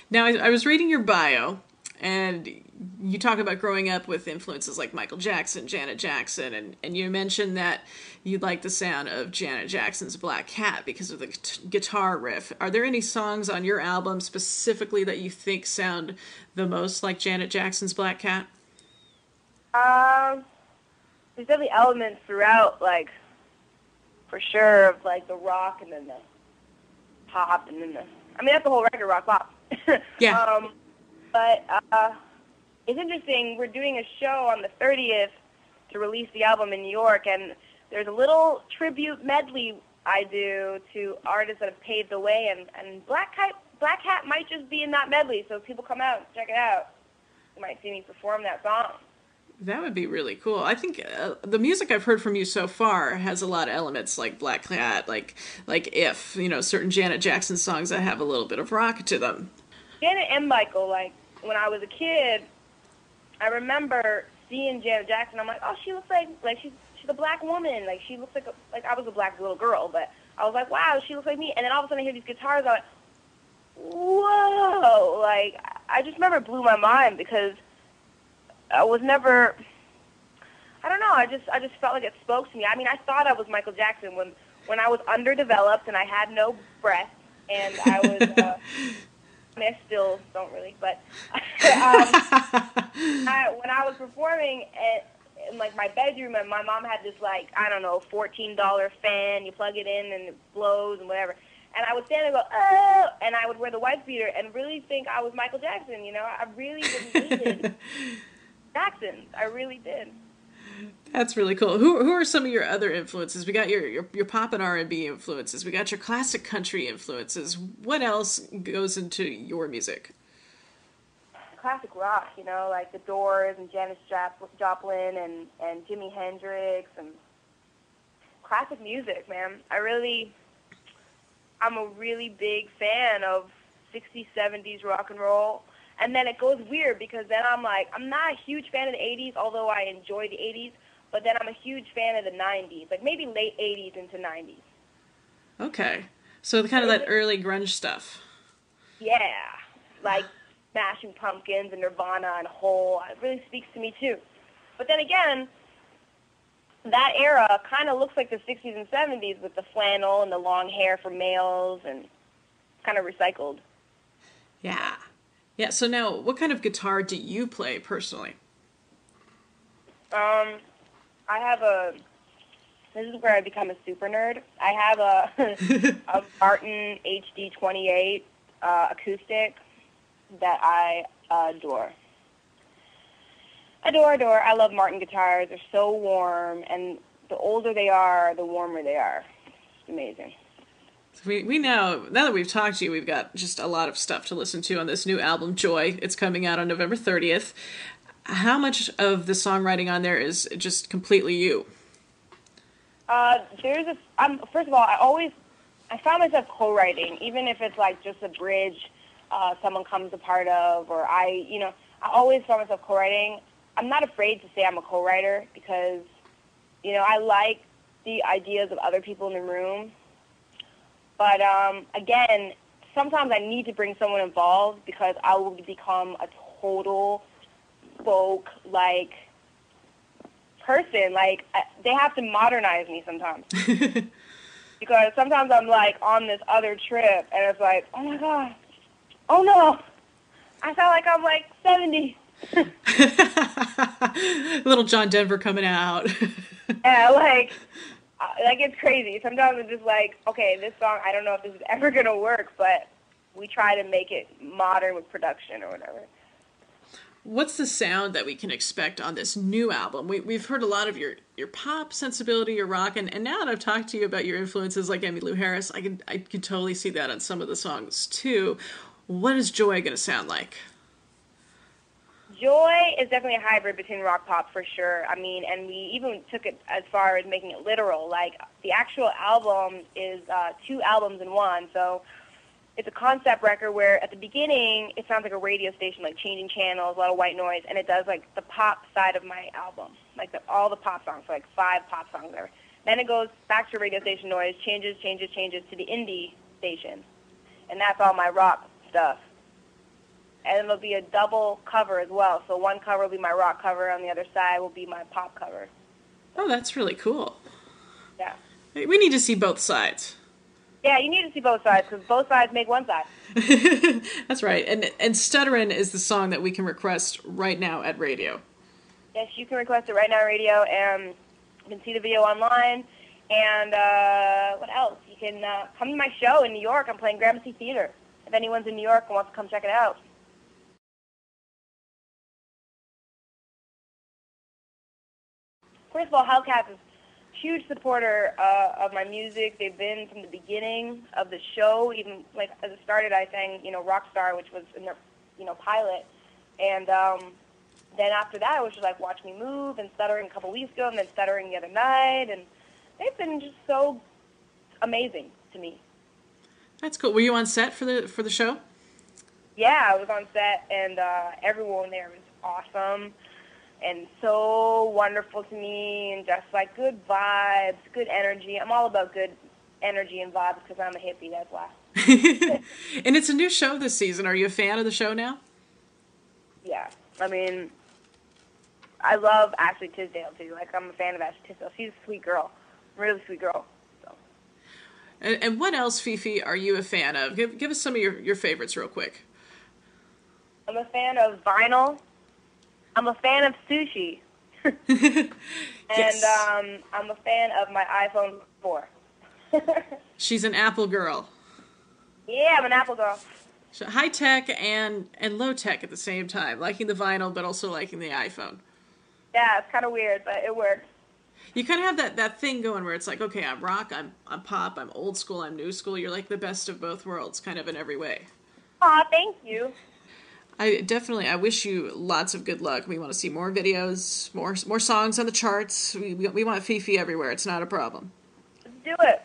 Now, I was reading your bio, and you talk about growing up with influences like Michael Jackson, Janet Jackson, and you mentioned that you like the sound of Janet Jackson's Black Cat because of the guitar riff. Are there any songs on your album specifically that you think sound the most like Janet Jackson's Black Cat? Um, there's definitely elements throughout, like, for sure, of, like, the rock and then the pop and then the... I mean, that's the whole record, rock pop. Yeah. But it's interesting. We're doing a show on the 30th to release the album in New York, and there's a little tribute medley I do to artists that have paved the way, and Black Hat might just be in that medley, so if people come out and check it out, you might see me perform that song. That would be really cool. I think the music I've heard from you so far has a lot of elements like Black Cat, like If, certain Janet Jackson songs that have a little bit of rock to them. Janet and Michael, like, when I was a kid, I remember seeing Janet Jackson. I'm like, oh, she looks like she's a black woman. Like, she looks like I was a black little girl, but I was like, wow, she looks like me. And then all of a sudden I hear these guitars. I'm like, whoa! Like, I just remember it blew my mind because I was never. I don't know. I just felt like it spoke to me. I mean, I thought I was Michael Jackson when I was underdeveloped and I had no breath and I was. I mean, I still don't really, but when I was performing in like my bedroom, and my mom had this like, I don't know, $14 fan. You plug it in and it blows and whatever. And I would stand and go, oh, and I would wear the wife beater and really think I was Michael Jackson. I really needed Jackson. I really did. That's really cool. Who are some of your other influences? We got your pop and R&B influences. We got your classic country influences. What else goes into your music? Classic rock, like The Doors and Janis Joplin and Jimi Hendrix and classic music, man. I'm a really big fan of 60s, 70s rock and roll. And then it goes weird because then I'm like, I'm not a huge fan of the 80s, although I enjoy the 80s, but then I'm a huge fan of the 90s, like maybe late 80s into 90s. Okay. So kind of that early grunge stuff. Yeah. Like Smashing Pumpkins and Nirvana and Hole. It really speaks to me too. But then again, that era kind of looks like the 60s and 70s with the flannel and the long hair for males and kind of recycled. Yeah. Yeah, so now, what kind of guitar do you play personally? This is where I become a super nerd. I have a Martin HD 28 acoustic that I adore. Adore. I love Martin guitars. They're so warm, and the older they are, the warmer they are. It's amazing. We now that we've talked to you, we've got just a lot of stuff to listen to on this new album, Joy. It's coming out on November 30th. How much of the songwriting on there is just completely you? First of all, I found myself co-writing, even if it's like just a bridge someone comes a part of, or I always found myself co-writing. I'm not afraid to say I'm a co-writer because, I like the ideas of other people in the room. But, again, sometimes I need to bring someone involved because I will become a total folk, person. They have to modernize me sometimes. Because sometimes I'm, on this other trip, and it's like, oh, my God. Oh, no. I sound like I'm, 70. Little John Denver coming out. Yeah, it's crazy. Sometimes I'm just like, okay, this song, I don't know if this is ever going to work, but we try to make it modern with production or whatever. What's the sound that we can expect on this new album? We've heard a lot of your pop sensibility, your rock, and now that I've talked to you about your influences like Emmylou Harris, I can totally see that on some of the songs too. What is Joy going to sound like? Joy is definitely a hybrid between rock pop for sure. I mean, and we even took it as far as making it literal. The actual album is 2 albums in one, so it's a concept record where at the beginning it sounds like a radio station, changing channels, a lot of white noise, and it does the pop side of my album, all the pop songs, so 5 pop songs there. Then it goes back to radio station noise, changes to the indie station, and that's all my rock stuff. and it'll be a double cover as well. So one cover will be my rock cover, on the other side will be my pop cover. Oh, that's really cool. Yeah. We need to see both sides. Yeah, you need to see both sides, because both sides make one side. That's right. And Stutterin' is the song that we can request right now at radio. Yes, you can request it right now on radio, and you can see the video online. And what else? You can come to my show in New York. I'm playing Gramercy Theater. If anyone's in New York and wants to come check it out. First of all, Hellcats is a huge supporter of my music. They've been from the beginning of the show. Even like as it started, I sang, Rockstar, which was in their, pilot. And then after that, it was just like Watch Me Move and Stuttering a couple weeks ago, and then Stuttering the other night. And they've been just so amazing to me. That's cool. Were you on set for the show? Yeah, I was on set, and everyone there was awesome and so wonderful to me, and just like good vibes, good energy. I'm all about good energy and vibes because I'm a hippie, that's why. And it's a new show this season. Are you a fan of the show now? Yeah. I mean, I love Ashley Tisdale, too. Like, I'm a fan of Ashley Tisdale. She's a sweet girl. Really sweet girl. So. And what else, Fefe, are you a fan of? Give us some of your favorites real quick. I'm a fan of vinyl. I'm a fan of sushi. Yes. And I'm a fan of my iPhone 4. She's an Apple girl. Yeah, I'm an Apple girl. So high tech and low tech at the same time. Liking the vinyl, but also liking the iPhone. Yeah, it's kind of weird, but it works. You kind of have that thing going where it's like, okay, I'm rock, I'm pop, I'm old school, I'm new school. You're like the best of both worlds, kind of in every way. Aw, thank you. I wish you lots of good luck. We want to see more videos, more songs on the charts. We want Fefe everywhere. It's not a problem. Let's do it.